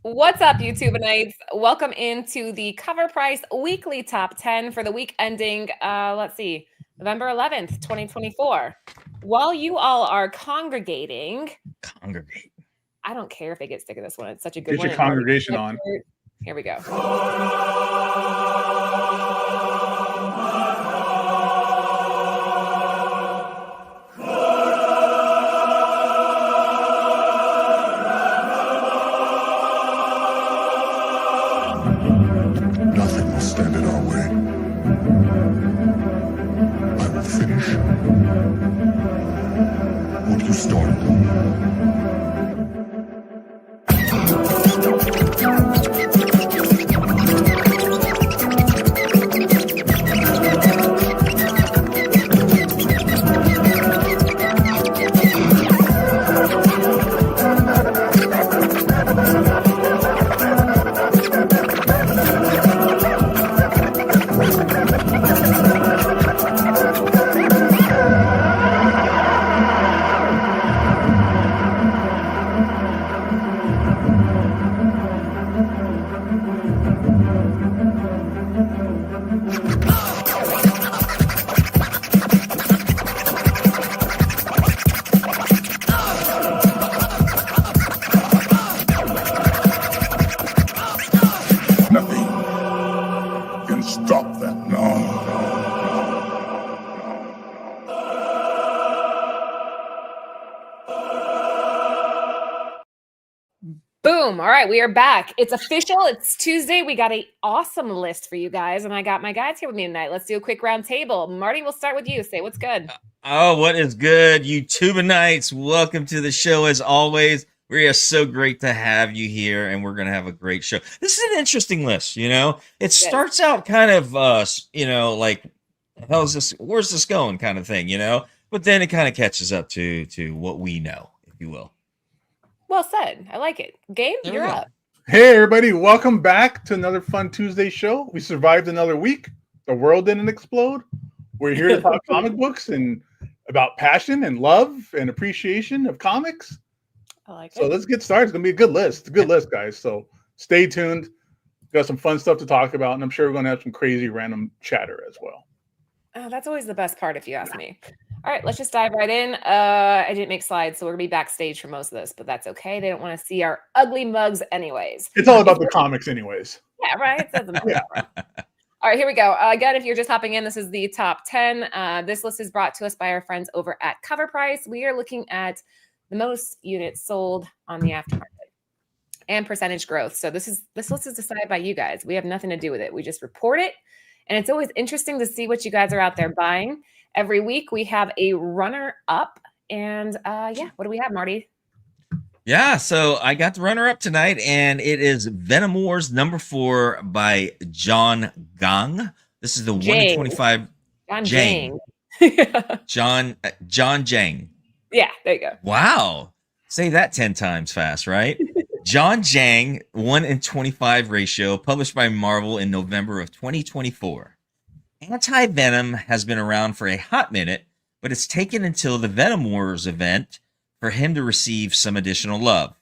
What's up, YouTubeites? Welcome into the CovrPrice Weekly Top 10 for the week ending, November 11th, 2024. While you all are congregating, Congregate. I don't care if they get sick of this one. It's such a good Get one. your congregation on. Here we go. Nothing will stand in our way. I will finish what you started. Nothing can stop that now. Boom. All right, we are back. It's official. It's Tuesday. We got an awesome list for you guys, and I got my guys here with me tonight. Let's do a quick round table. Marty, we'll start with you. Say what's good. Oh, what is good, YouTubeites? Welcome to the show. As always, we are so great to have you here, and we're going to have a great show. This is an interesting list, you know? It starts out kind of, like, how's this, where's this going kind of thing, you know? But then it kind of catches up to what we know, if you will. Well said. I like it. Gabe, There we you're go. up. Hey, everybody. Welcome back to another fun Tuesday show. We survived another week. The world didn't explode. We're here to talk comic books and about passion and love and appreciation of comics. I like So it. let's get started. It's going to be a good list. It's a good list, guys. So stay tuned. Got some fun stuff to talk about, and I'm sure we're going to have some crazy random chatter as well. Oh, that's always the best part, if you ask me. All right, let's just dive right in. I didn't make slides, so we're gonna be backstage for most of this, but that's okay. They don't want to see our ugly mugs, anyways. It's all about the comics anyways. Yeah, right. It says them all. Right. All right, here we go. Again, if you're just hopping in, this is the top 10. This list is brought to us by our friends over at CovrPrice. We are looking at the most units sold on the aftermarket and percentage growth. So this list is decided by you guys. We have nothing to do with it. We just report it. And it's always interesting to see what you guys are out there buying. Every week we have a runner up. And what do we have, Marty? Yeah, so I got the runner-up tonight, and it is Venom Wars #4 by John Gang. This is the 1 in 25. John Jang. Jang. John Jang. Yeah, there you go. Wow. Say that 10 times fast, right? John Jang, 1 in 25 ratio, published by Marvel in November of 2024. Anti-Venom has been around for a hot minute, but it's taken until the Venom Wars event for him to receive some additional love.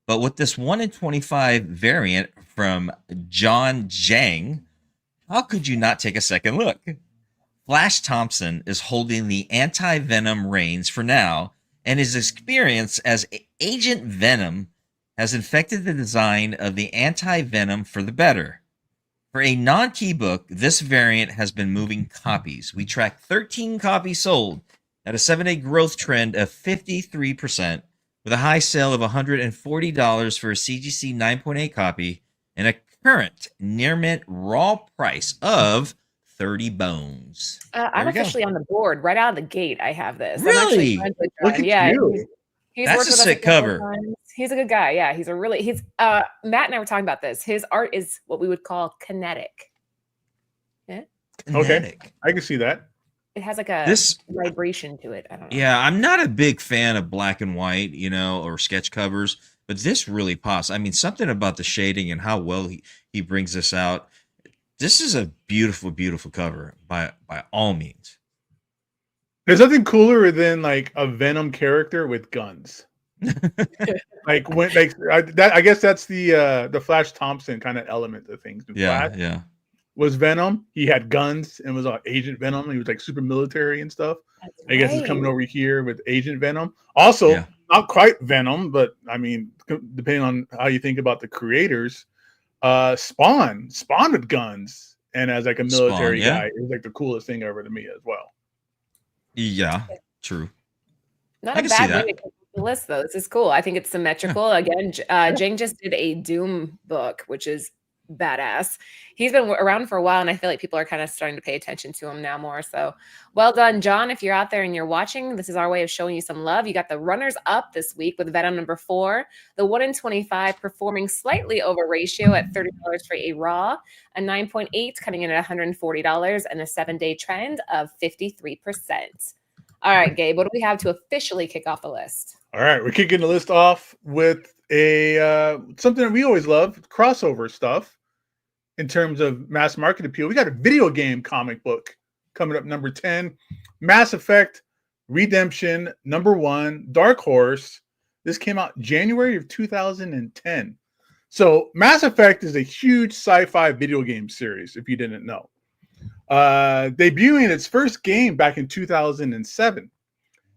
But with this 1 in 25 variant from John Jang, how could you not take a second look? Flash Thompson is holding the anti-Venom reins for now, and his experience as Agent Venom has infected the design of the anti-Venom for the better. For a non-key book, this variant has been moving copies. We track 13 copies sold at a 7-day growth trend of 53%, with a high sale of $140 for a CGC 9.8 copy and a current near mint raw price of 30 bones. I'm officially on the board right out of the gate. I have this. Really? Look at you. He's That's worked a with us sick couple cover. times. He's a good guy. Yeah, he's Matt and I were talking about this. His art is what we would call kinetic. Kinetic. I can see that. It has like a This- vibration to it. I don't know. Yeah, I'm not a big fan of black and white, or sketch covers, but this really pops. I mean, something about the shading and how well he brings this out. This is a beautiful, beautiful cover by all means. There's nothing cooler than like a Venom character with guns. Like when I guess that's the Flash Thompson kind of element of things. Yeah, Flash yeah. was Venom. He had guns and was Agent Venom. He was like super military and stuff. That's I guess he's right. coming over here with Agent Venom. Also, Yeah. not quite Venom, but I mean, depending on how you think about the creators, Spawn with guns and as like a military Spawn, yeah. guy is like the coolest thing ever to me as well. Yeah, true. Not I a can see bad way that. to keep the list, though. This is cool. I think it's symmetrical. Again, Jane just did a Doom book, which is badass. He's been around for a while, and I feel like people are kind of starting to pay attention to him now more. So well done, John. If you're out there and you're watching, this is our way of showing you some love. You got the runners up this week with Venom number 4, the 1 in 25 performing slightly over ratio at $30 for a raw, a 9.8 coming in at $140, and a 7-day trend of 53%. All right, Gabe, what do we have to officially kick off the list? All right, we're kicking the list off with a something that we always love, crossover stuff in terms of mass market appeal. We got a video game comic book coming up, number 10, Mass Effect Redemption, number 1, Dark Horse. This came out January of 2010. So Mass Effect is a huge sci-fi video game series, if you didn't know. Debuting its first game back in 2007.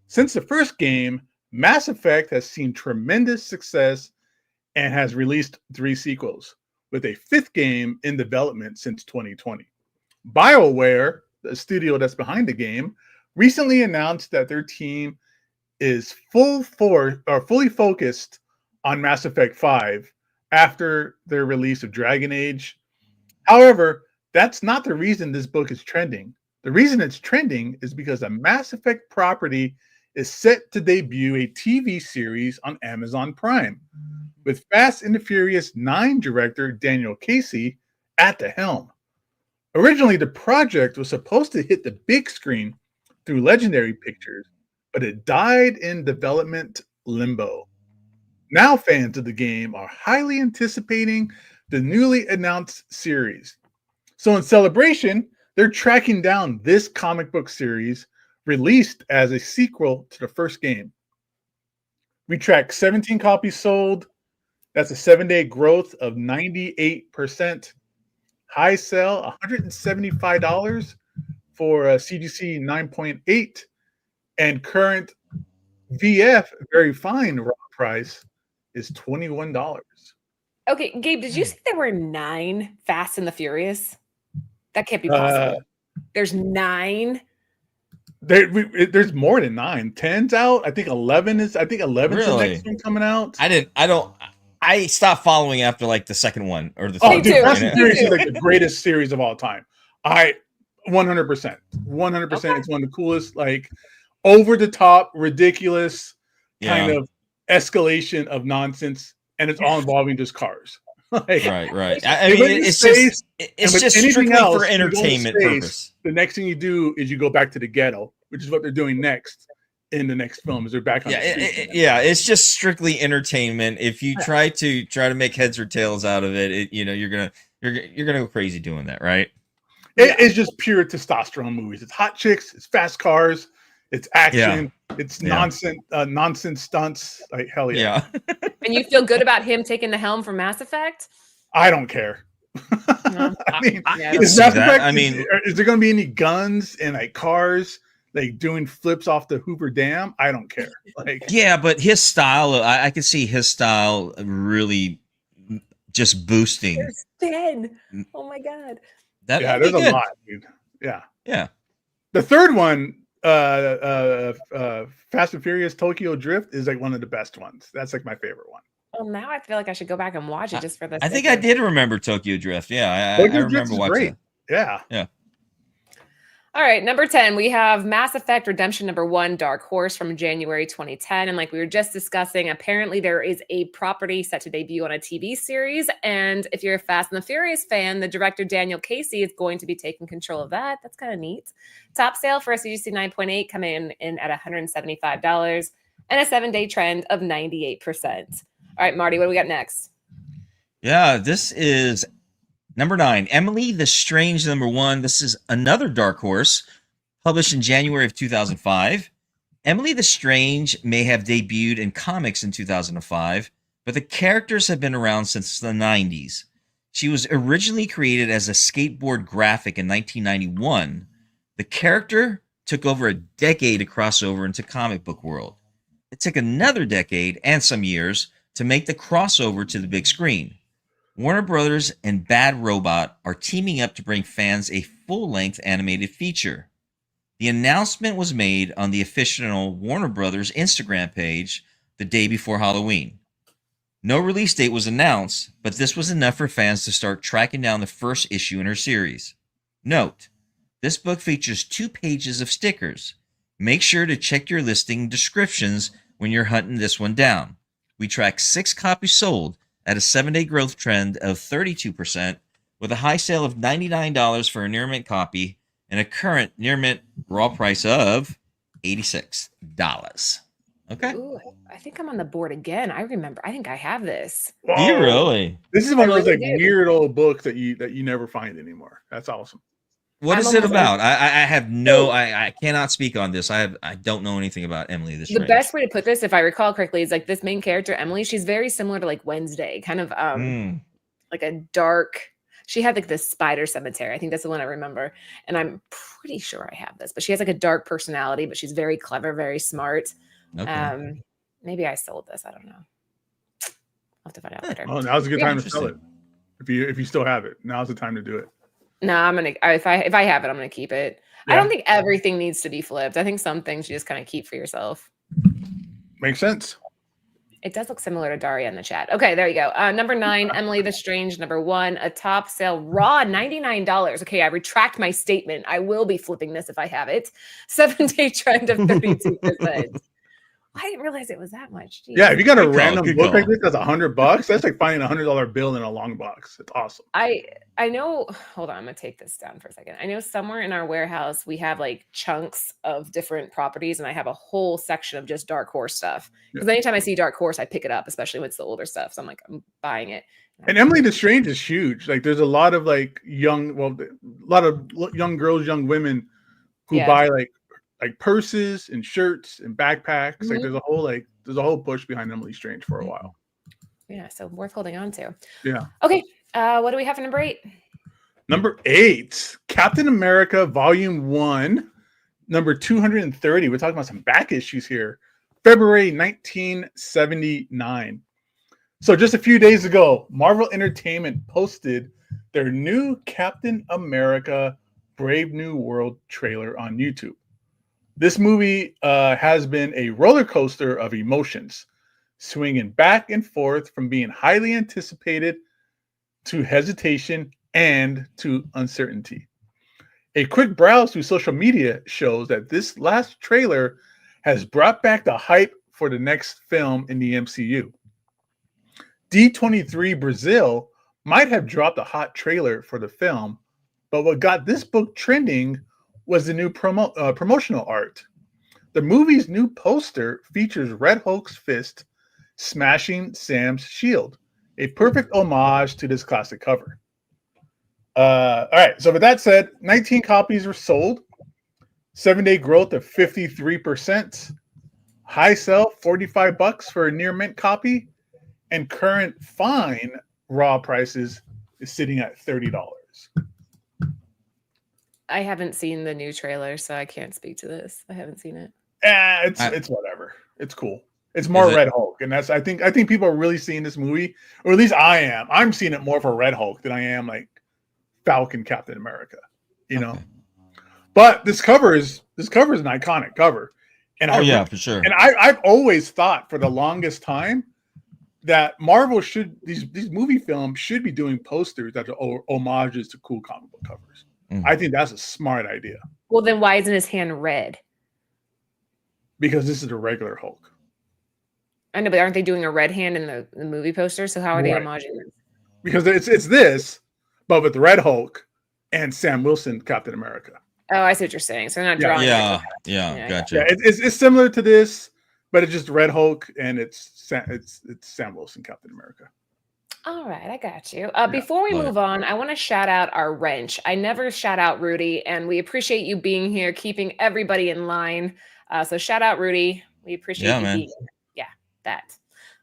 Since the first game, Mass Effect has seen tremendous success and has released 3 sequels, with a 5th game in development since 2020. BioWare, the studio that's behind the game, recently announced that their team is fully focused on Mass Effect 5 after their release of Dragon Age. However, that's not the reason this book is trending. The reason it's trending is because the Mass Effect property is set to debut a TV series on Amazon Prime, with Fast and the Furious 9 director Daniel Casey at the helm. Originally, the project was supposed to hit the big screen through Legendary Pictures, but it died in development limbo. Now fans of the game are highly anticipating the newly announced series. So in celebration, they're tracking down this comic book series released as a sequel to the first game. We track 17 copies sold. That's a 7-day growth of 98%. High sell, $175 for a CGC 9.8. And current VF, very fine raw price, is $21. Okay, Gabe, did you say there were 9 Fast and the Furious? That can't be possible. There's 9. There's more than 9. 10's out. I think 11 is. I think 11's Really? the next one coming out. I stopped following after like the second one or the Oh, third. dude, one, Fast and Furious is like the greatest series of all time. 100%. Okay. It's one of the coolest, like over the top, ridiculous kind Yeah. of escalation of nonsense, and it's all involving just cars. Like, Right. they I mean, went into it's space, it's with just anything strictly else, for you go into entertainment space, purpose. The next thing you do is you go back to the ghetto, which is what they're doing next in the next film. Is they're back on the street. It's just strictly entertainment. If you try to make heads or tails out of it, you're gonna go crazy doing that, right? It's just pure testosterone movies. It's hot chicks, it's fast cars, it's action, it's nonsense stunts. Like hell yeah. And you feel good about him taking the helm for Mass Effect? I don't care. No, I mean, yeah, is see Mass that. Effect, I mean- is there going to be any guns and like cars like doing flips off the Hoover Dam? I don't care. Like, Yeah, but his style, I can see his style really just boosting. there's 10. Oh my God. That yeah, would be there's a good. lot, dude. Yeah. Yeah. The third one, Fast and Furious Tokyo Drift, is like one of the best ones. That's like my favorite one. Well, now I feel like I should go back and watch it just for this. I think I did remember Tokyo Drift. Yeah, I Tokyo Drift remember is watching great. that. Yeah. All right, number 10, we have Mass Effect Redemption number 1, Dark Horse from January 2010. And like we were just discussing, apparently there is a property set to debut on a TV series. And if you're a Fast and the Furious fan, the director Daniel Casey is going to be taking control of that. That's kind of neat. Top sale for a CGC 9.8 coming in at $175 and a 7-day trend of 98%. All right, Marty, what do we got next? Yeah, this is number 9, Emily the Strange number 1. This is another Dark Horse, published in January of 2005. Emily the Strange may have debuted in comics in 2005, but the characters have been around since the 90s. She was originally created as a skateboard graphic in 1991. The character took over a decade to cross over into comic book world. It took another decade and some years to make the crossover to the big screen. Warner Brothers and Bad Robot are teaming up to bring fans a full-length animated feature. The announcement was made on the official Warner Brothers Instagram page the day before Halloween. No release date was announced, but this was enough for fans to start tracking down the first issue in her series. Note, this book features 2 pages of stickers. Make sure to check your listing descriptions when you're hunting this one down. We track 6 copies sold at a 7-day growth trend of 32%, with a high sale of $99 for a near mint copy and a current near mint raw price of $86. Okay. Ooh, I think I'm on the board again. I remember. I think I have this. Do you really? This is one of those really like do. weird old books that you never find anymore. That's awesome. What I'm is it almost about? I have no. I cannot speak on this. I don't know anything about Emily the Strange. The best way to put this, if I recall correctly, is like this main character, Emily. She's very similar to like Wednesday, kind of like a dark. She had like this spider cemetery. I think that's the one I remember. And I'm pretty sure I have this, but she has like a dark personality, but she's very clever, very smart. Okay. Maybe I sold this. I don't know. I'll have to find out later. Oh, now's a good Yeah, time to sell it. If you still have it, now's the time to do it. No, I'm gonna. If I have it, I'm gonna keep it. Yeah. I don't think everything needs to be flipped. I think some things you just kind of keep for yourself. Makes sense. It does look similar to Daria in the chat. Okay, there you go. Number 9, Emily the Strange. Number 1, a top sale raw $99. Okay, I retract my statement. I will be flipping this if I have it. 7-day trend of 32%. I didn't realize it was that much. Jeez. Yeah, if you got a Good call, random good book call. like this that's $100, that's like finding $100 bill in a long box. It's awesome. I know. Hold on, I'm gonna take this down for a second. I know somewhere in our warehouse we have like chunks of different properties, and I have a whole section of just Dark Horse stuff. Because anytime I see Dark Horse, I pick it up, especially when it's the older stuff. So I'm like, I'm buying it. And Emily the Strange is huge. Like, there's a lot of like young girls, young women who buy like purses and shirts and backpacks. Like, there's a whole push behind Emily Strange for a while. Yeah, so worth holding on to. Yeah. Okay, what do we have for number 8? Number 8, Captain America Volume 1, number 230. We're talking about some back issues here. February 1979. So just a few days ago, Marvel Entertainment posted their new Captain America Brave New World trailer on YouTube. This movie has been a roller coaster of emotions, swinging back and forth from being highly anticipated to hesitation and to uncertainty. A quick browse through social media shows that this last trailer has brought back the hype for the next film in the MCU. D23 Brazil might have dropped a hot trailer for the film, but what got this book trending was the new promotional art. The movie's new poster features Red Hulk's fist smashing Sam's shield, a perfect homage to this classic cover. All right, so with that said, 19 copies were sold, 7-day growth of 53%, high sell $45 for a near mint copy, and current fine raw prices is sitting at $30. I haven't seen the new trailer, so I can't speak to this. I haven't seen it. It's whatever. It's cool. It's more Red Hulk, and that's I think people are really seeing this movie, or at least I am. I'm seeing it more for Red Hulk than I am like Falcon Captain America, you know. But this cover is an iconic cover, and for sure. And I've always thought for the longest time that Marvel these movie films should be doing posters that are homages to cool comic book covers. I think that's a smart idea. Well, then why isn't his hand red? Because this is a regular Hulk. I know, but aren't they doing a red hand in the movie poster? So how are they homaging this? Because it's this, but with Red Hulk and Sam Wilson Captain America. Oh, I see what you're saying. So they're not drawing. Yeah, gotcha. Yeah, it's similar to this, but it's just Red Hulk and it's Sam Wilson Captain America. All right, I got you. Yeah, Before we love move on, I want to shout out our wrench. I never shout out Rudy, and we appreciate you being here, keeping everybody in line. So shout out Rudy. We appreciate Yeah, you man. being here. Yeah, that.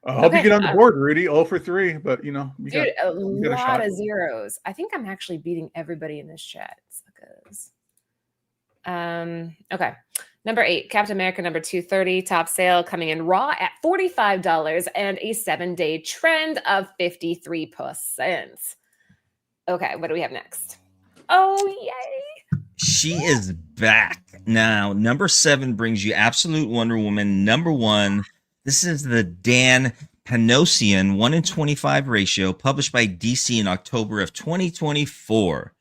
I hope you Okay, get on the board, Rudy. 0 for 3, but you know you dude, a got a lot shot. of zeros. I think I'm actually beating everybody in this chat. Because, okay. Number 8, Captain America number 230, top sale coming in raw at $45 and a 7-day trend of 53%. Okay, what do we have next? Oh, yay. She is back. Now, number 7 brings you Absolute Wonder Woman number 1. This is the Dan Panosian 1 in 25 ratio, published by DC in October of 2024.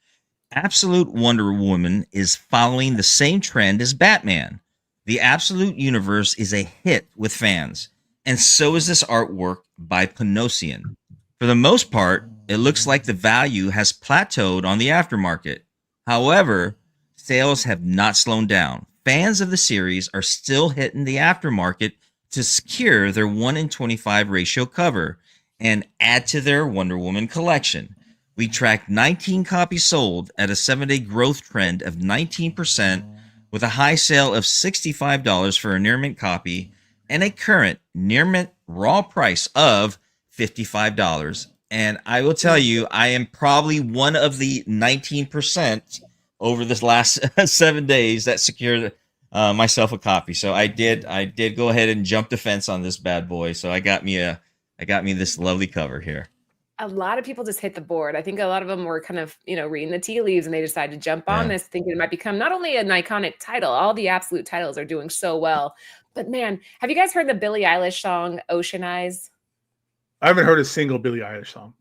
Absolute Wonder Woman is following the same trend as Batman. The Absolute Universe is a hit with fans, and so is this artwork by Panosian. For the most part, it looks like the value has plateaued on the aftermarket. However, sales have not slowed down. Fans of the series are still hitting the aftermarket to secure their 1 in 25 ratio cover and add to their Wonder Woman collection. We tracked 19 copies sold at a 7-day growth trend of 19%, with a high sale of $65 for a near mint copy and a current near mint raw price of $55. And I will tell you, I am probably one of the 19% over this last 7 days that secured myself a copy. So I did go ahead and jump the fence on this bad boy. So I got me this lovely cover here. A lot of people just hit the board. I think a lot of them were kind of, reading the tea leaves, and they decided to jump on this, thinking it might become not only an iconic title, all the Absolute titles are doing so well. But man, have you guys heard the Billie Eilish song Ocean Eyes? I haven't heard a single Billie Eilish song.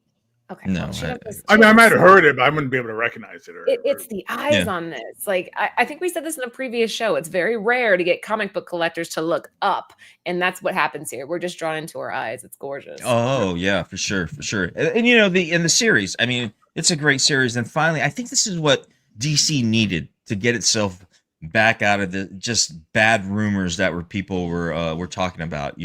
Okay. No, well, I mean, I might have heard it, but I wouldn't be able to recognize it. It's the eyes on this. Like, I think we said this in a previous show. It's very rare to get comic book collectors to look up, and that's what happens here. We're just drawn into her eyes. It's gorgeous. Oh yeah, for sure. And in the series, I mean, it's a great series. And finally, I think this is what DC needed to get itself back out of the just bad rumors that people were talking about,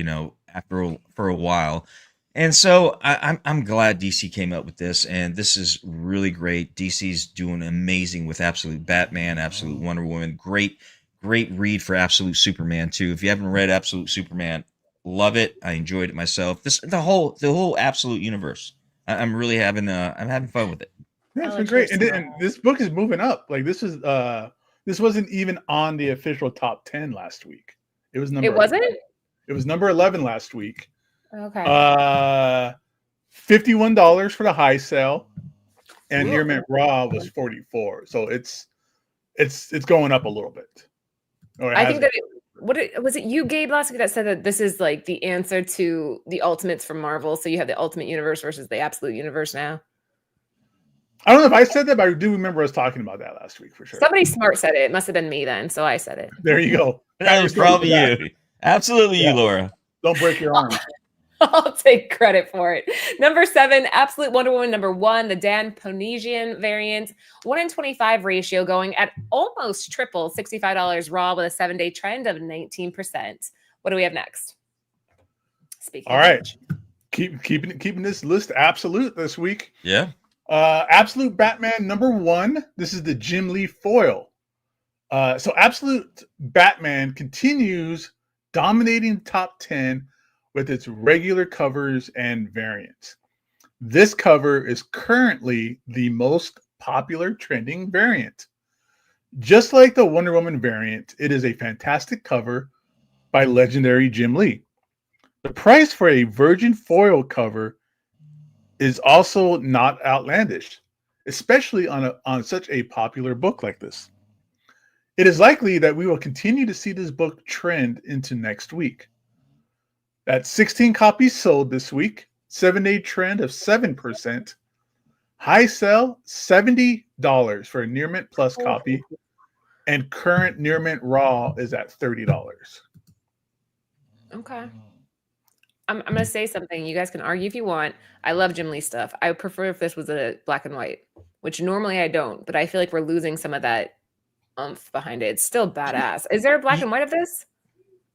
for a while. And so I'm glad DC came up with this, and this is really great. DC's doing amazing with Absolute Batman, Absolute Wonder Woman. Great read for Absolute Superman too. If you haven't read Absolute Superman, love it. I enjoyed it myself. The whole Absolute universe. I'm really having fun with it. Yeah, it's been great. And this book is moving up. Like this wasn't even on the official top 10 last week. It was number. It wasn't. 11. It was number 11 last week. Okay. $51 for the high sale, and near mint raw was $44. So it's going up a little bit. I think that was it you, Gabe, last week that said that this is like the answer to the Ultimates from Marvel. So you have the Ultimate Universe versus the Absolute Universe now. I don't know if I said that, but I do remember us talking about that last week for sure. Somebody smart said it. It must have been me then, so I said it. There you go. That was probably you. Absolutely you, Laura. Don't break your arm. I'll take credit for it. Number 7, Absolute Wonder Woman number 1, the Dan Panosian variant, 1 in 25 ratio, going at almost triple, $65 raw with a 7-day trend of 19%. What do we have next? Speaking. All right, keeping this list absolute this week. Yeah. Absolute Batman number 1. This is the Jim Lee foil. So Absolute Batman continues dominating top 10 with its regular covers and variants. This cover is currently the most popular trending variant. Just like the Wonder Woman variant, it is a fantastic cover by legendary Jim Lee. The price for a virgin foil cover is also not outlandish, especially on such a popular book like this. It is likely that we will continue to see this book trend into next week. That's 16 copies sold this week, 7-day trend of 7%. High sell, $70 for a near mint plus copy, and current near mint raw is at $30. Okay. I'm going to say something. You guys can argue if you want. I love Jim Lee stuff. I would prefer if this was a black and white, which normally I don't, but I feel like we're losing some of that oomph behind it. It's still badass. Is there a black and white of this?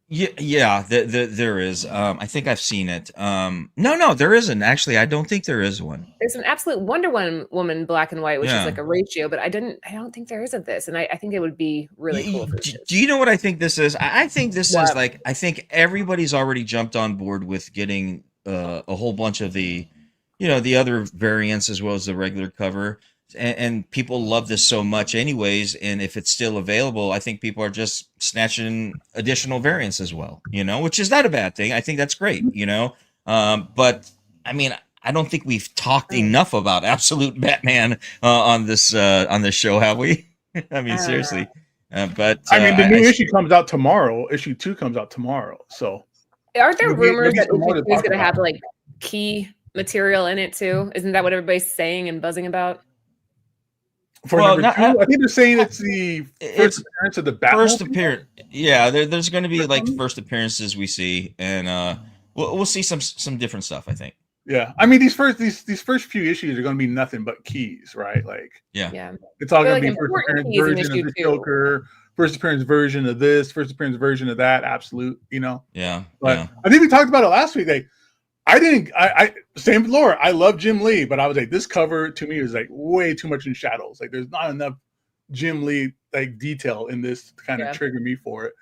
Yeah, there is. I think I've seen it. No, there isn't. Actually, I don't think there is one. There's an absolute Wonder Woman black and white, which is Yeah. like a ratio, but I don't think there is of this, and I think it would be really cool if it was just. Do you know what I think this is? I think this is What? like, I think everybody's already jumped on board with getting a whole bunch of the, the other variants as well as the regular cover. And people love this so much anyways, and if it's still available, I think people are just snatching additional variants as well, which is not a bad thing. I think that's great, but I mean, I don't think we've talked enough about Absolute Batman on this show, have we? I mean, seriously. But I mean, the new issue comes out tomorrow. Issue 2 comes out tomorrow. So aren't there rumors that some more to issue 2 is talk going to have about. like key material in it too? Isn't that what everybody's saying and buzzing about? For Well, number 2, I think they're saying it's the first appearance of the Batman. First appearance, yeah. There's going to be like first appearances we see, and we'll see some different stuff, I think. Yeah, I mean, these first few issues are going to be nothing but keys, right? Like, Yeah. it's all going to Like be first important appearance keys in version of issue the 2. Joker, first appearance version of this, first appearance version of that. Absolute, Yeah. But yeah. I think we talked about it last week. Like, I same with Laura. I love Jim Lee, but I was like, this cover to me is like way too much in shadows. Like, there's not enough Jim Lee like detail in this to kind of trigger me for it.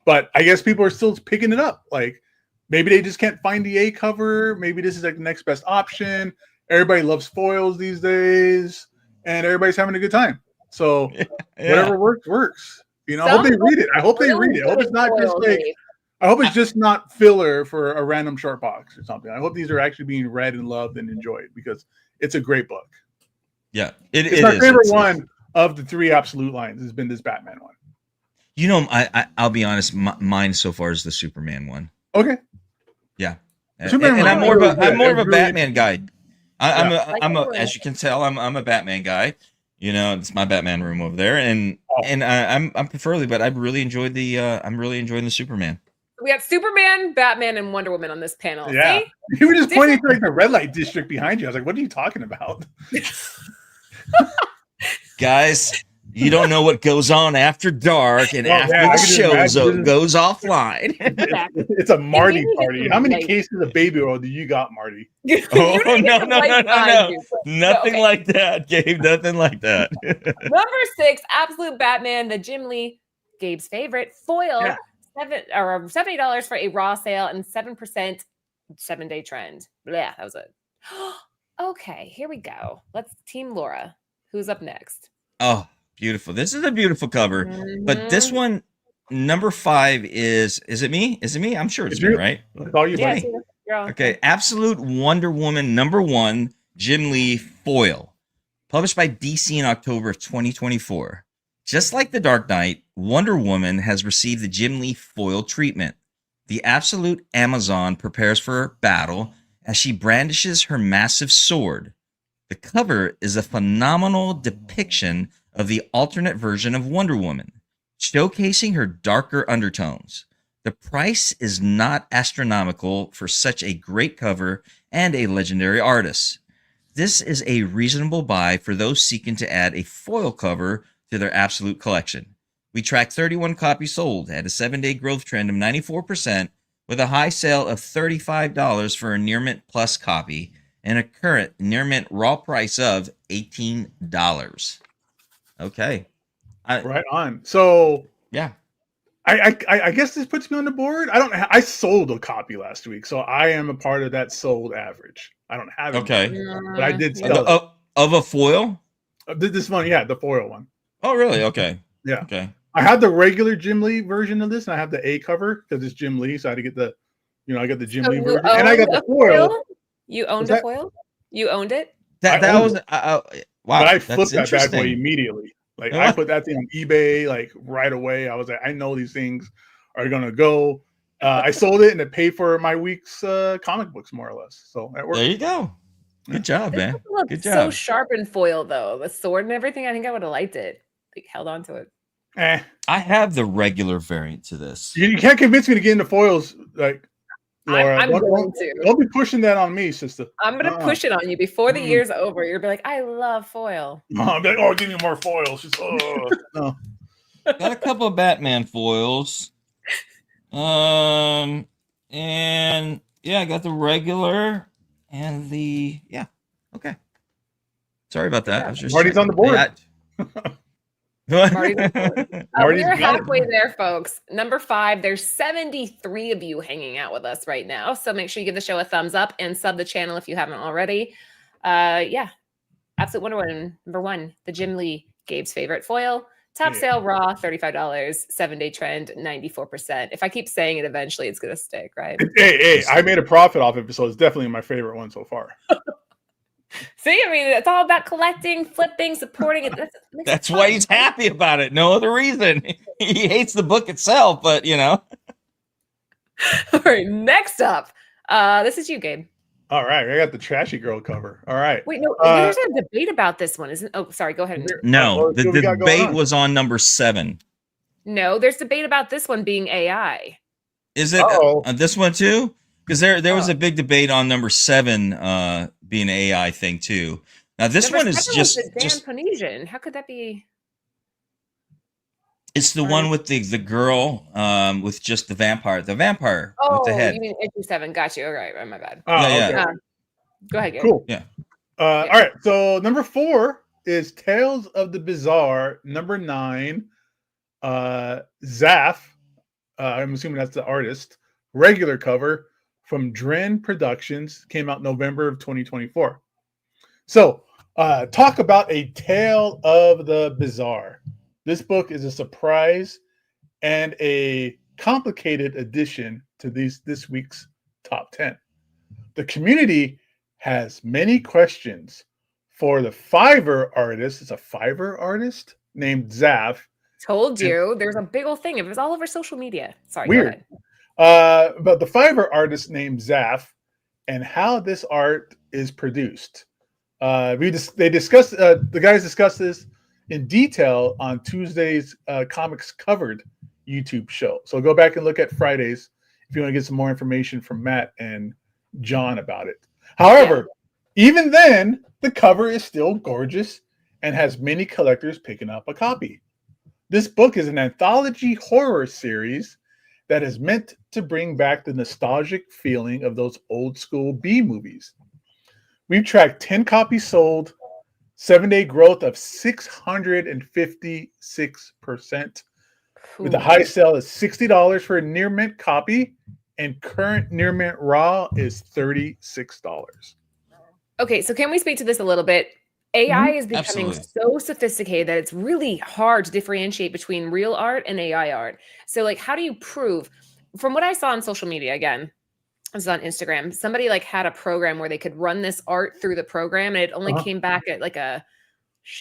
But I guess people are still picking it up. Like, maybe they just can't find the A cover. Maybe this is like the next best option. Everybody loves foils these days, and everybody's having a good time. So whatever works. I hope they read it. I hope they read it. I hope it's not just like. I hope it's just not filler for a random short box or something. I hope these are actually being read and loved and enjoyed because it's a great book. Yeah, it's my favorite one of the 3 Absolute lines. Has been this Batman one. I'll be honest. Mine so far is the Superman one. Okay. Yeah, and I'm more of a Batman guy. I'm as you can tell, I'm a Batman guy. It's my Batman room over there, and I'm preferably, but I'm really enjoying the Superman. We have Superman, Batman, and Wonder Woman on this panel. Yeah, see? You were just pointing to like the red light district behind you. I was like, "What are you talking about?" Guys, you don't know what goes on after dark and after the show goes offline. It's a Marty party. How many cases of baby oil do you got, Marty? Oh, no. Nothing like that, Gabe. Nothing like that. Number 6, Absolute Batman, the Jim Lee, Gabe's favorite, foil. Yeah. $70 for a raw sale and 7% 7-day trend. Yeah, that was it. Okay, here we go. Let's Team Laura. Who's up next? Oh, beautiful. This is a beautiful cover. But this one, number 5 is it me? Is it me? I'm sure it's me, right? It's all you, buddy. Okay, Absolute Wonder Woman number 1, Jim Lee foil. Published by DC in October of 2024. Just like The Dark Knight, Wonder Woman has received the Jim Lee foil treatment. The Absolute Amazon prepares for battle as she brandishes her massive sword. The cover is a phenomenal depiction of the alternate version of Wonder Woman, showcasing her darker undertones. The price is not astronomical for such a great cover and a legendary artist. This is a reasonable buy for those seeking to add a foil cover to their Absolute collection. We tracked 31 copies sold at a 7-day growth trend of 94%, with a high sale of $35 for a near mint plus copy and a current near mint raw price of $18. Okay. Right on. So yeah, I guess this puts me on the board. I sold a copy last week, so I am a part of that sold average. I don't have it. Okay. But I did sell of a foil? This one, yeah, the foil one. Oh, really? Okay. Yeah. Okay. I have the regular Jim Lee version of this, and I have the A cover because it's Jim Lee, so I had to get the, I got the Jim Lee version, and I got the foil. You owned a foil? You owned it? That was wow. But I flipped that bad boy immediately. Like I put that thing on eBay like right away. I was like, I know these things are gonna go. I sold it and it paid for my week's comic books more or less. So that worked. There you go. Good job, man. Good job. So sharp and foil though, the sword and everything. I think I would have liked it. Like held on to it. I have the regular variant to this. You can't convince me to get into foils, like Laura. I'm going to. Don't be pushing that on me, sister. I'm gonna push it on you before the year's over. You're gonna be like, I love foil. I'll be like, oh, give me more foils. Just, no. Got a couple of Batman foils. And yeah, I got the regular and the okay. Sorry about that. I was just Marty's on the checking. board. Marty's on board. Marty's We're got it. halfway there, folks. Number 5, there's 73 of you hanging out with us right now. So make sure you give the show a thumbs up and sub the channel if you haven't already. Absolute Wonder Woman, number 1, the Jim Lee, Gabe's favorite foil. Top sale raw, $35. 7-day trend, 94%. If I keep saying it, eventually it's going to stick, right? Hey, I made a profit off it, so it's definitely my favorite one so far. See, I mean, it's all about collecting, flipping, supporting it. That's why he's happy about it. No other reason. He hates the book itself, but you know. All right, next up, this is you, Gabe. All right, I got the Trashy Girl cover. All right. Wait, no, there's a debate about this one, isn't? Oh, sorry. Go ahead. No, the debate was on number 7. No, there's debate about this one being AI. Is it this one too? Because there was a big debate on number 7 being an AI thing too. Now this one is just Polynesian. How could that be? It's the one with the girl with just the vampire with the head. You mean issue 7? Got you. All right, my bad. Yeah. Go ahead, Gabe. Cool. Yeah. All right. So number 4 is Tales of the Bizarre. Number 9, Zaf. I'm assuming that's the artist. Regular cover from Dren Productions. Came out November of 2024. So talk about a Tale of the Bizarre. This book is a surprise and a complicated addition to this week's top 10. The community has many questions for the Fiverr artist. It's a Fiverr artist named Zaf. Told you, there's a big old thing. It was all over social media. Sorry, weird. Go ahead. But the Fiverr artist named Zaf and how this art is produced. The guys discussed this in detail on Tuesday's Comics Covered YouTube show. So go back and look at Fridays if you want to get some more information from Matt and John about it. However, even then, the cover is still gorgeous and has many collectors picking up a copy. This book is an anthology horror series that is meant to bring back the nostalgic feeling of those old school B movies. We've tracked 10 copies sold, 7-day growth of 656%. With the high sale is $60 for a near mint copy, and current near mint raw is $36. Okay, so can we speak to this a little bit? AI is becoming so sophisticated that it's really hard to differentiate between real art and AI art. So like, how do you prove? From what I saw on social media, again, this is on Instagram, somebody like had a program where they could run this art through the program, and it only came back at like a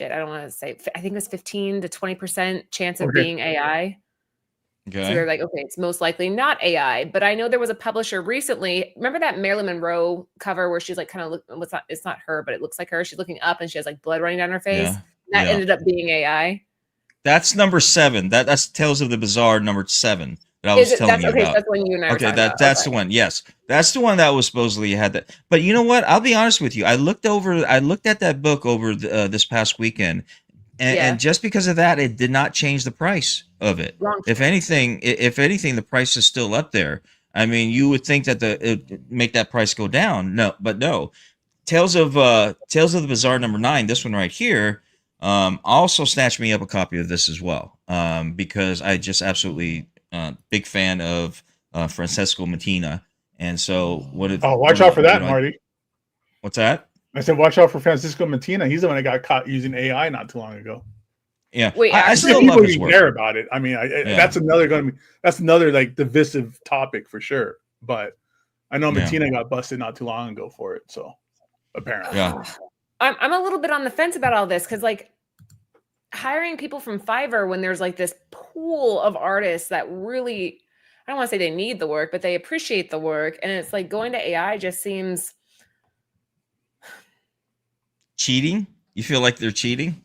I don't want to say, I think it was 15 to 20% chance of being AI. Okay. So they're like, okay, it's most likely not AI. But I know there was a publisher recently. Remember that Marilyn Monroe cover where she's like kind of it's not her, but it looks like her. She's looking up and she has like blood running down her face. Yeah. That ended up being AI. That's number 7. That's Tales of the Bizarre number 7 that I was telling you about. That's when you and I were talking about. That's the one. Yes, that's the one that was supposedly had that. But you know what? I'll be honest with you. I looked at that book over this past weekend. And just because of that, it did not change the price of it. If anything, the price is still up there. I mean, you would think that it make that price go down. No, but no. Tales of the Bizarre number 9, this one right here, also snatched me up a copy of this as well. Because I just absolutely big fan of Francesco Mattina, and so watch out for that, Marty. What's that? I said, watch out for Francisco Mattina. He's the one that got caught using AI not too long ago. Yeah, wait, I still love his work. Care about it. I mean, that's another like divisive topic for sure. But I know Mattina got busted not too long ago for it. So apparently, I'm a little bit on the fence about all this because like hiring people from Fiverr when there's like this pool of artists that really, I don't want to say they need the work, but they appreciate the work, and it's like going to AI just seems. Cheating? You feel like they're cheating?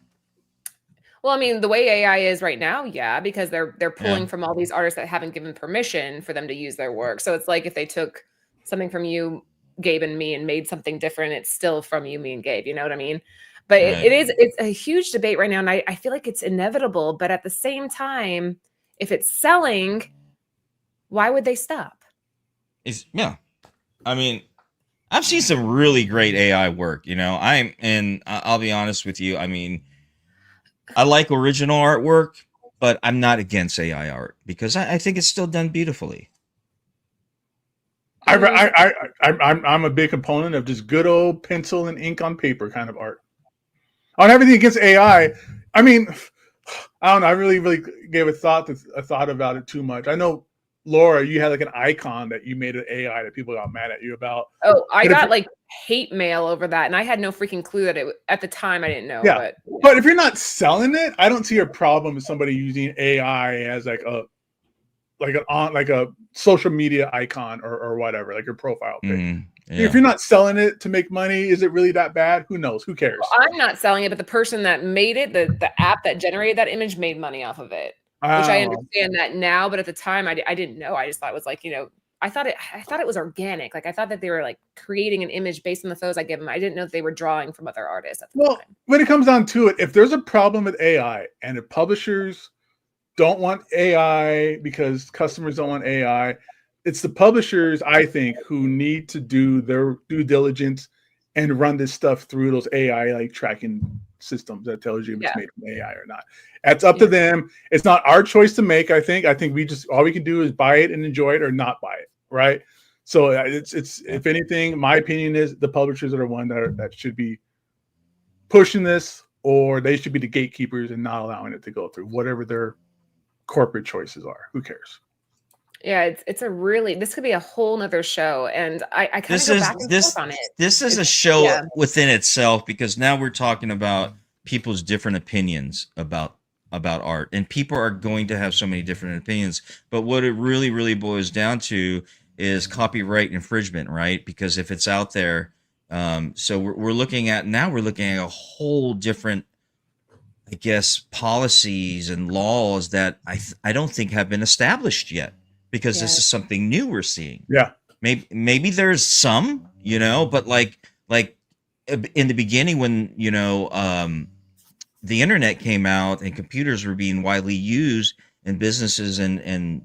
Well, I mean, the way AI is right now, because they're pulling from all these artists that haven't given permission for them to use their work. So it's like if they took something from you, Gabe, and me and made something different, it's still from you, me, and Gabe. You know what I mean? But it's a huge debate right now, and I feel like it's inevitable. But at the same time, if it's selling, why would they stop? Yeah. I mean, I've seen some really great AI work, I'll be honest with you. I mean, I like original artwork, but I'm not against AI art because I think it's still done beautifully. I'm a big component of just good old pencil and ink on paper kind of art. On everything against AI, I mean, I don't know. I really gave a thought about it too much. I know, Laura, you had like an icon that you made an AI that people got mad at you about. Oh, I got like hate mail over that, and I had no freaking clue that at the time I didn't know. Yeah, but if you're not selling it, I don't see a problem with somebody using AI as like a social media icon or whatever, like your profile pic. Yeah. If you're not selling it to make money, is it really that bad? Who knows? Who cares? Well, I'm not selling it, but the person that made it, the app that generated that image, made money off of it. Which I understand that now, but at the time I didn't know. I just thought it was like, I thought it was organic. Like I thought that they were like creating an image based on the photos I give them. I didn't know that they were drawing from other artists at the time. When it comes down to it, if there's a problem with AI and if publishers don't want AI because customers don't want AI, it's the publishers, I think, who need to do their due diligence and run this stuff through those AI like tracking systems that tells you if it's made from AI or not. That's up to them. It's not our choice to make. I think we just, all we can do is buy it and enjoy it or not buy it, right? So it's if anything, my opinion is the publishers are the one that should be pushing this, or they should be the gatekeepers and not allowing it to go through, whatever their corporate choices are. Who cares? Yeah, it's a really, this could be a whole nother show, and I kind of go back and forth on it. This is a show within itself, because now we're talking about people's different opinions about art, and people are going to have so many different opinions. But what it really boils down to is copyright infringement, right? Because if it's out there, so we're looking at a whole different, I guess, policies and laws that I don't think have been established yet, because this is something new we're seeing. Yeah. Maybe there's some, but like in the beginning when, the internet came out and computers were being widely used in businesses and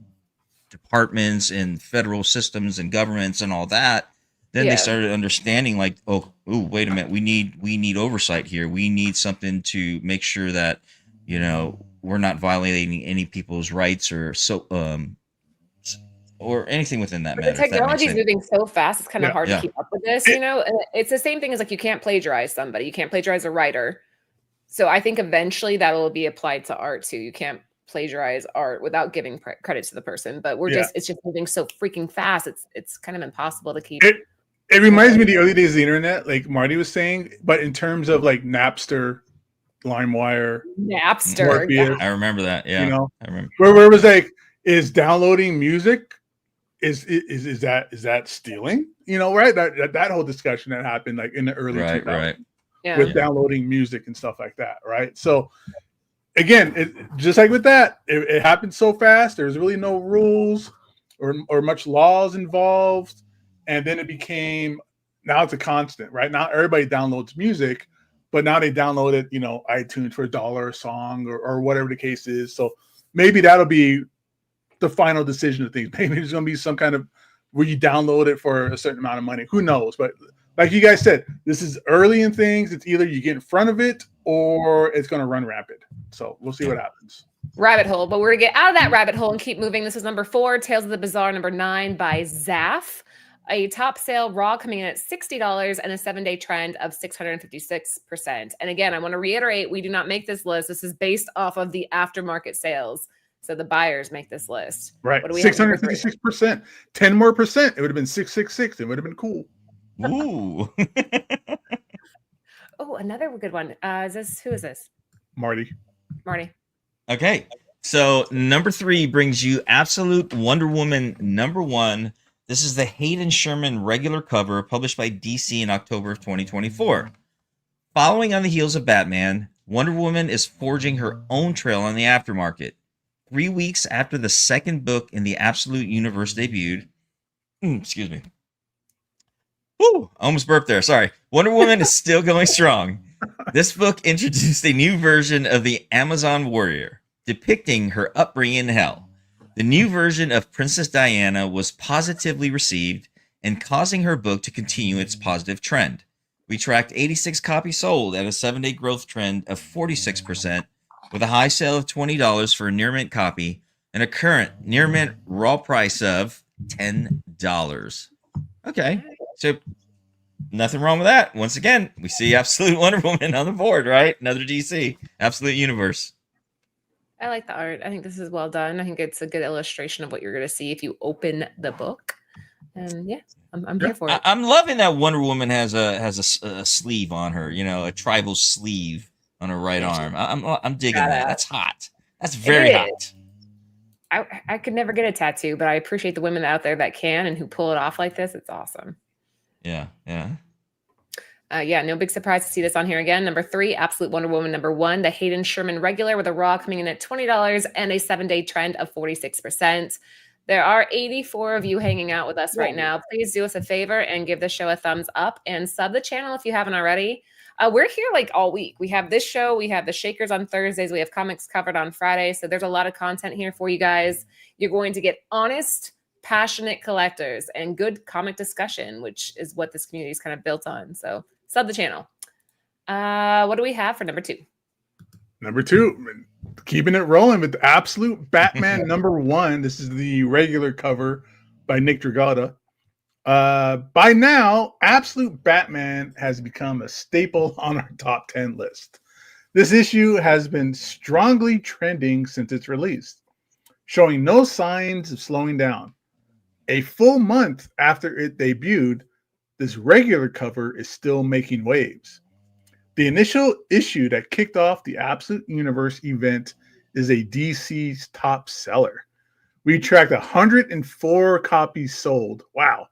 departments and federal systems and governments and all that, then they started understanding like, wait a minute, we need oversight here. We need something to make sure that, we're not violating any people's rights or anything within that matter. The technology is moving so fast; it's kind of hard to keep up with this. And it's the same thing as like you can't plagiarize somebody, you can't plagiarize a writer. So I think eventually that will be applied to art too. You can't plagiarize art without giving credit to the person. But it's just moving so freaking fast. It's kind of impossible to keep. It reminds me of the early days of the internet, like Marty was saying, but in terms of like Napster, LimeWire, Napster. I remember that. Yeah, I remember. Where it was like, is downloading music? Is that stealing? Right? That whole discussion that happened like in the early 2000s with downloading music and stuff like that, right? So again, just like with that, it happened so fast. There's really no rules or much laws involved, and then it became, now it's a constant, right? Now everybody downloads music, but now they download it, iTunes for $1 a song or whatever the case is. So maybe that'll be the final decision of things. Maybe there's going to be some kind of where you download it for a certain amount of money. Who knows? But like you guys said, this is early in things. It's either you get in front of it or it's going to run rapid. So we'll see what happens. Rabbit hole. But we're going to get out of that rabbit hole and keep moving. This is number 4, Tales of the Bizarre, number 9 by Zaf. A top sale raw coming in at $60 and a 7-day trend of 656%. And again, I want to reiterate, we do not make this list. This is based off of the aftermarket sales. So the buyers make this list. Right. 656%. 10 more percent. It would have been 666. It would have been cool. Ooh. Oh, another good one. Who is this? Marty. Okay. So number 3 brings you Absolute Wonder Woman number 1. This is the Hayden Sherman regular cover published by DC in October of 2024. Following on the heels of Batman, Wonder Woman is forging her own trail on the aftermarket. 3 weeks after the second book in the Absolute universe debuted, excuse me. Woo, almost burped there. Sorry. Wonder Woman is still going strong. This book introduced a new version of the Amazon warrior, depicting her upbringing in hell. The new version of Princess Diana was positively received and causing her book to continue its positive trend. We tracked 86 copies sold at a 7-day growth trend of 46%, with a high sale of $20 for a near mint copy and a current near mint raw price of $10. Okay, so nothing wrong with that. Once again, we see Absolute Wonder Woman on the board, right? Another DC, Absolute Universe. I like the art. I think this is well done. I think it's a good illustration of what you're going to see if you open the book. And yeah, I'm here for it. I'm loving that Wonder Woman has a sleeve on her, a tribal sleeve on her right arm. I'm digging that. That's hot. That's very hot. I could never get a tattoo, but I appreciate the women out there that can and who pull it off like this. It's awesome. Yeah. No big surprise to see this on here again. Number 3, Absolute Wonder Woman. Number 1, the Hayden Sherman regular with a raw coming in at $20 and a 7-day trend of 46%. There are 84 of you hanging out with us right now. Please do us a favor and give the show a thumbs up and sub the channel if you haven't already. We're here like all week. We have this show. We have the Shakers on Thursdays. We have comics covered on Friday. So there's a lot of content here for you guys. You're going to get honest, passionate collectors and good comic discussion, which is what this community is kind of built on. So sub the channel. What do we have for number 2? Number 2, keeping it rolling with Absolute Batman number 1. This is the regular cover by Nick Dragotta. By now, Absolute Batman has become a staple on our top 10 list. This issue has been strongly trending since its release, showing no signs of slowing down. A full month after it debuted, this regular cover is still making waves. The initial issue that kicked off the Absolute Universe event is a DC's top seller. We tracked 104 copies sold. Wow.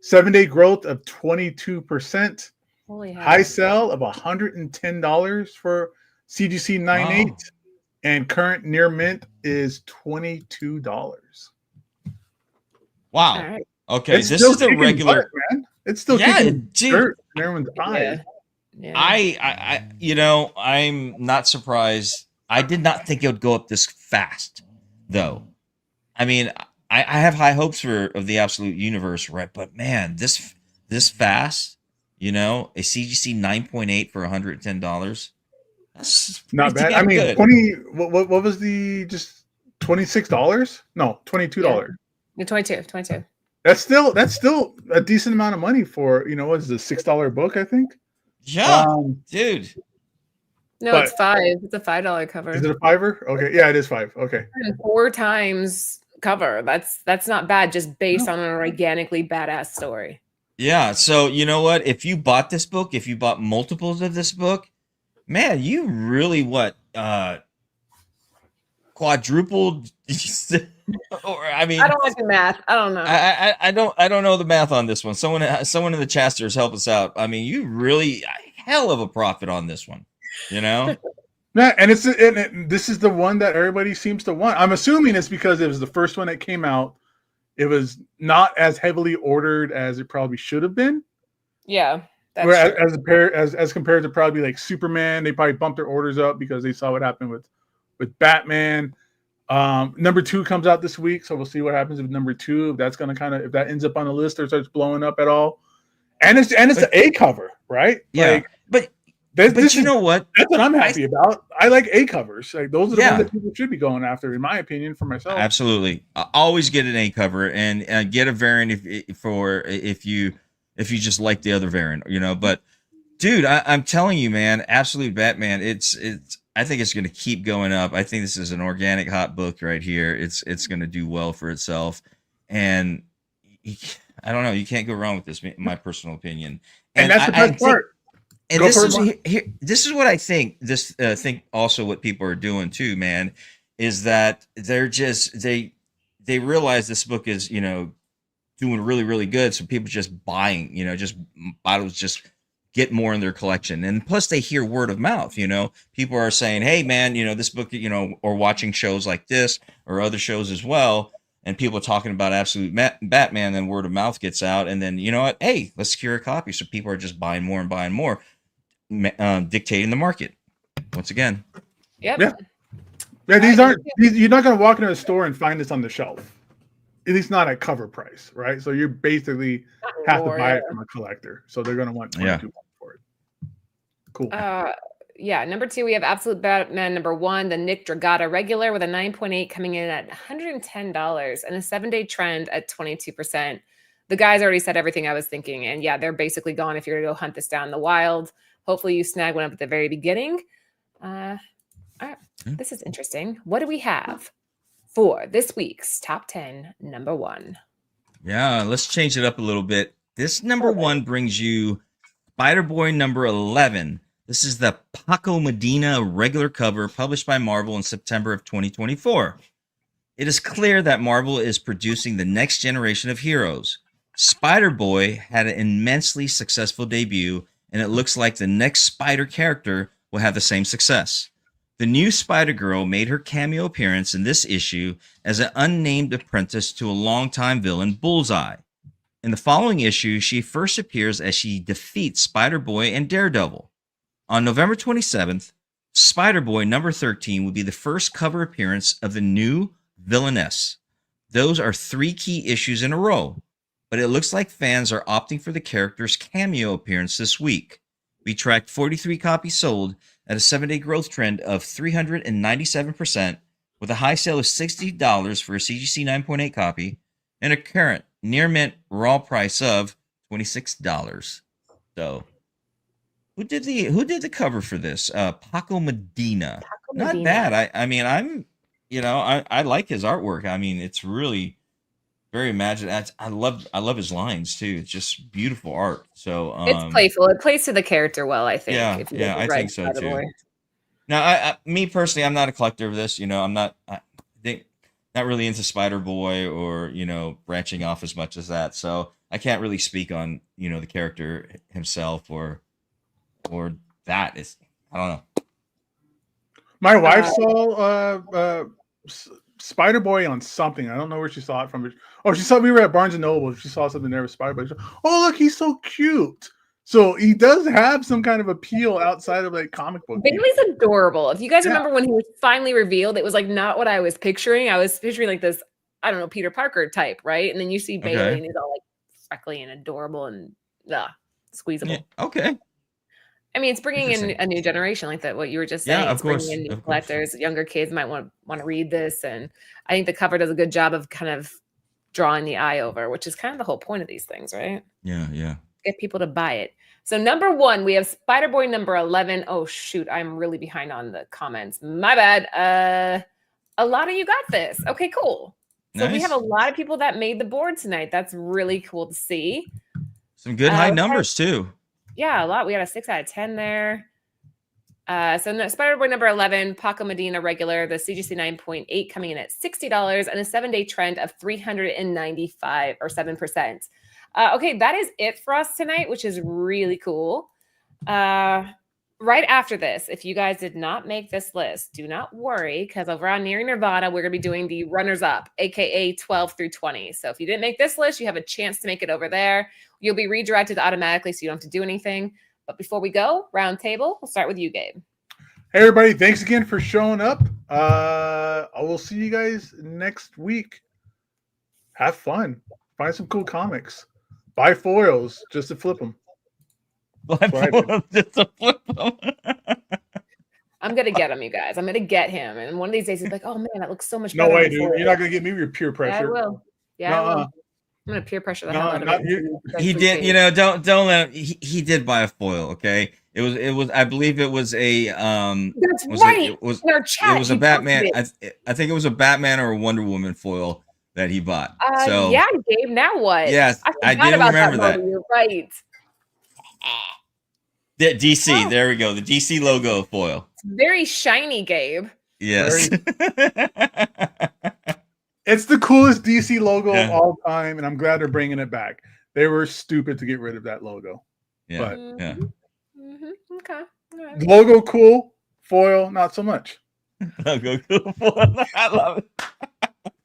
7-day growth of 22%. High sell of $110 for CGC 98. Wow. And current near mint is $22. Wow. Right. Okay, this is the regular. Butt, man. It's still kicking dirt in everyone's eye. Yeah. I'm not surprised. I did not think it would go up this fast, though. I mean, I have high hopes of the Absolute Universe, right? But man, this fast, a CGC 9.8 for $110. That's not bad. I mean, good. What was the just $26? No, $22. Yeah, 22. That's still a decent amount of money for what is this, $6 book? I think. Yeah, dude. No, it's $5. It's a $5 cover. Is it a $5? Okay, yeah, it is $5. Okay. And 4 times cover. That's not bad, just based on an organically badass story. Yeah. So you know what? If you bought this book, if you bought multiples of this book, man, you really quadrupled. Or I mean, I don't like the math. I don't know. I don't know the math on this one. Someone in the chasters help us out. I mean, you really hell of a profit on this one. Yeah, and this is the one that everybody seems to want. I'm assuming it's because it was the first one that came out. It was not as heavily ordered as it probably should have been. Yeah, as compared to probably like Superman, they probably bumped their orders up because they saw what happened with Batman. Number 2 comes out this week, so we'll see what happens with number 2. If that's gonna if that ends up on the list or starts blowing up at all. And it's the A cover, right? Yeah, but you know what? That's what I'm happy about. I like A covers. Like those are the ones that people should be going after, in my opinion, for myself. Absolutely, always get an A cover and get a variant if you just like the other variant, But dude, I'm telling you, man, Absolute Batman. It's. I think it's going to keep going up. I think this is an organic hot book right here. It's going to do well for itself, and I don't know. You can't go wrong with this. My personal opinion, and that's the best part. And this is what I think. Think also what people are doing too, man, is that they're just they realize this book is doing really, really good, so people just buying, just bottles just get more in their collection. And plus they hear word of mouth, people are saying, hey man, this book, or watching shows like this or other shows as well. And people are talking about Absolute Batman, then word of mouth gets out. And then, hey, let's secure a copy. So people are just buying more and buying more, dictating the market once again. Yep. Yeah. Yeah, these aren't. You're not going to walk into a store and find this on the shelf. At least not at cover price, right? So you basically have to buy it from a collector. So they're going to want $22 for it. Cool. Yeah, number 2, we have Absolute Batman number 1, the Nick Dragata regular with a 9.8 coming in at $110 and a 7-day trend at 22%. The guys already said everything I was thinking. And yeah, they're basically gone if you're going to go hunt this down in the wild. Hopefully you snag one up at the very beginning. All right. This is interesting. What do we have for this week's top 10 number 1? Yeah, let's change it up a little bit. This number 1 brings you Spider-Boy number 11. This is the Paco Medina regular cover published by Marvel in September of 2024. It is clear that Marvel is producing the next generation of heroes. Spider-Boy had an immensely successful debut, and it looks like the next Spider character will have the same success. The new Spider-Girl made her cameo appearance in this issue as an unnamed apprentice to a longtime villain, Bullseye. In the following issue, she first appears as she defeats Spider-Boy and Daredevil. On November 27th, Spider-Boy number 13 will be the first cover appearance of the new villainess. Those are 3 key issues in a row, but it looks like fans are opting for the character's cameo appearance this week. We tracked 43 copies sold at a 7-day growth trend of 397%, with a high sale of $60 for a CGC 9.8 copy and a current near mint raw price of $26. So, who did the cover for this? Paco Medina. Not bad. I mean, I like his artwork. I mean, it's really very imaginative. I love his lines too. It's just beautiful art. So it's playful. It plays to the character well, I think. Yeah, I think so too. Now, me personally, I'm not a collector of this. I'm not. I think not really into Spider-Boy or branching off as much as that. So I can't really speak on the character himself or that. Is I don't know. My wife saw Spider-Boy on something. I don't know where she saw it from. Oh, she saw we were at Barnes & Noble. She saw something there with Spider-Boy. Oh, look, he's so cute. So he does have some kind of appeal outside of like comic book. Bailey's adorable. If you guys remember when he was finally revealed, it was like not what I was picturing. I was picturing like this, I don't know, Peter Parker type, right? And then you see Bailey and he's all like freckly and adorable and squeezable. Yeah, okay. I mean, it's bringing in a new generation, like that. What you were just saying, of course, bringing in new collectors. Younger kids might want to read this, and I think the cover does a good job of kind of drawing the eye over, which is kind of the whole point of these things, right? Yeah. Get people to buy it. So number 1, we have Spider-Boy number 11. Oh shoot, I'm really behind on the comments. My bad. A lot of you got this. Okay, cool. So we have a lot of people that made the board tonight. That's really cool to see. Some good high numbers too. Yeah, a lot. We had a 6 out of 10 there. So Spider-Boy number 11, Paco Medina regular, the CGC 9.8 coming in at $60 and a 7-day trend of 395 or 7%. Okay, that is it for us tonight, which is really cool. Right after this, if you guys did not make this list, do not worry, because over on Nearing Nirvana, we're going to be doing the runners-up, aka 12 through 20. So if you didn't make this list, you have a chance to make it over there. You'll be redirected automatically, so you don't have to do anything. But before we go, round table, we'll start with you, Gabe. Hey, everybody. Thanks again for showing up. I will see you guys next week. Have fun. Find some cool comics. Buy foils just to flip them. Buy foils just to flip them. I'm going to get him, you guys. I'm going to get him. And one of these days, he's like, oh, man, that looks so much better. No way, dude. You're not going to get me with your peer pressure. Yeah, I will. Yeah, I will. I'm gonna peer pressure the hell out of him. He did, don't let him. He did buy a foil, okay? It was. I believe it was a. That's right. It was a Batman. I think it was a Batman or a Wonder Woman foil that he bought. So yeah, Gabe. Now what? Yes, I did remember that. You're right. The DC. There we go. The DC logo foil. It's very shiny, Gabe. Yes. It's the coolest DC logo of all time, and I'm glad they're bringing it back. They were stupid to get rid of that logo. Yeah. But okay. Right. Logo cool, foil not so much. Logo cool, foil. I love it.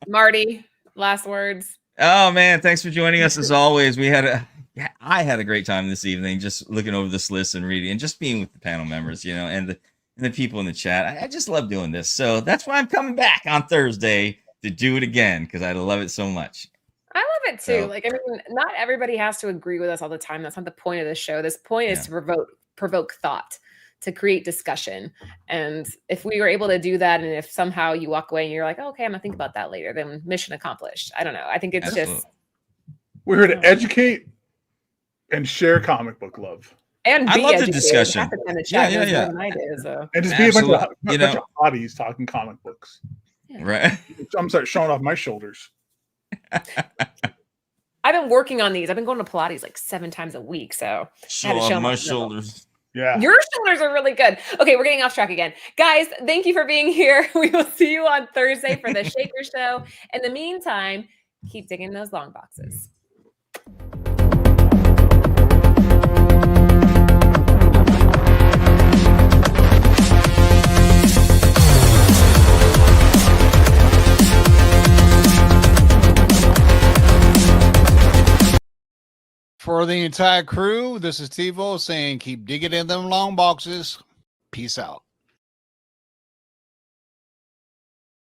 Marty, last words. Oh man, thanks for joining us as always. I had a great time this evening, just looking over this list and reading, and just being with the panel members, and and the people in the chat. I just love doing this. So that's why I'm coming back on Thursday to do it again, because I love it so much. I love it too. So- Like, I mean, not everybody has to agree with us all the time. That's not the point of the show. This point is to provoke thought, to create discussion. And if we were able to do that, and if somehow you walk away and you're like, oh, okay, I'm gonna think about that later, then mission accomplished. I don't know. I think it's just we're here to educate and share comic book love. and I be love the educated. discussion. Half the time the chat Yeah, knows yeah, more than I do, so. And just be a bunch Absolutely. of hotties talking comic books. Right. I'm sorry, showing off my shoulders. I've been working on these. I've been going to Pilates like 7 times a week, so Show I had to off show my myself. shoulders. Yeah. Your shoulders are really good. Okay, we're getting off track again. Guys, thank you for being here. We will see you on Thursday for the Shaker Show. In the meantime, keep digging those long boxes. For the entire crew, this is TiVo saying keep digging in them long boxes. Peace out.